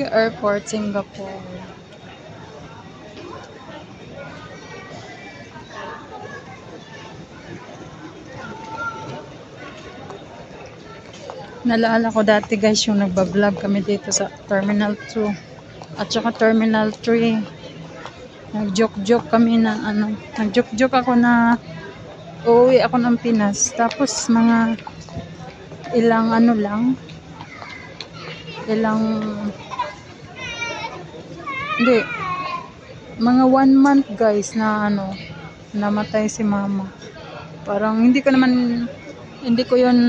Airport, Singapore. Naalala ko dati guys yung nagbablog kami dito sa Terminal 2 at saka Terminal 3. Nag-joke-joke kami na nag-joke-joke ako na uuwi ako ng Pinas. Tapos mga ilang hindi, mga 1 month guys na namatay si mama. Parang hindi ko yun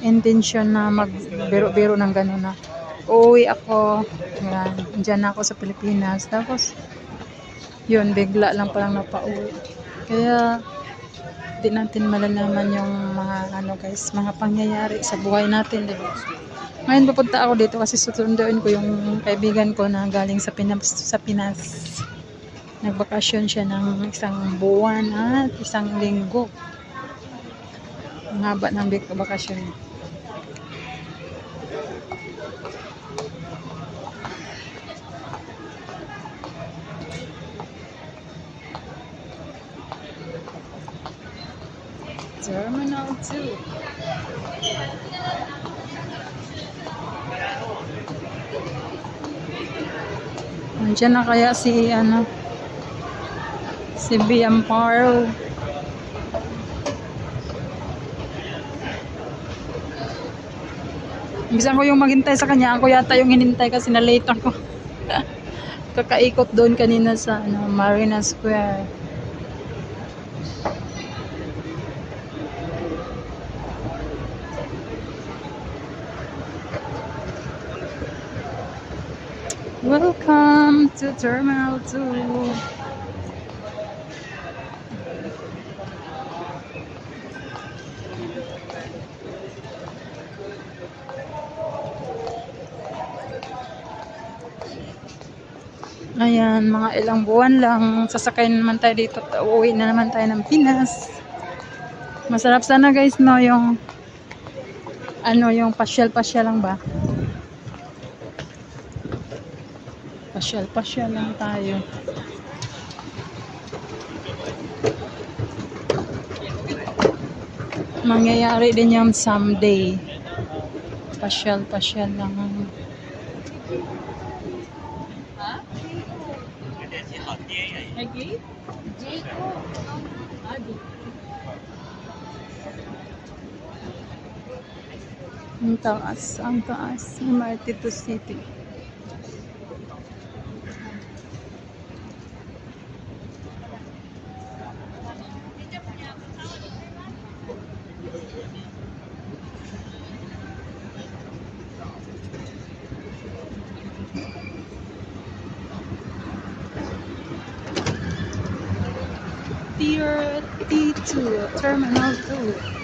intention na magbiro-biro ng gano'n na uuwi ako, yan, dyan ako sa Pilipinas. Tapos yun, bigla lang palang napauwi. Kaya di natin malalaman yung mga guys, mga pangyayari sa buhay natin, diba? Ngayon pupunta ako dito kasi susunduin ko yung kaibigan ko na galing sa Pinas. Nagbakasyon siya ng 1 buwan at 1 linggo. Ang haba ng bakasyon. Terminal 2. Nandiyan na kaya si B. Amparo. Bisan ko yung maghintay sa kanya, ako yata yung hinintay kasi na late ako. Kakaikot doon kanina sa Marina Square. Welcome to Terminal 2. Ayan, mga ilang buwan lang sasakay naman tayo dito, uuwi na naman tayo ng Pinas. Masarap sana guys yung yung pasyal-pasyal lang ba? Pasyal-pasyal lang tayo. Mangyayari din yan someday. Pasyal-pasyal lang. Ha? Lagi? Ang taas. MRT to City. Tier T2, Terminal 2.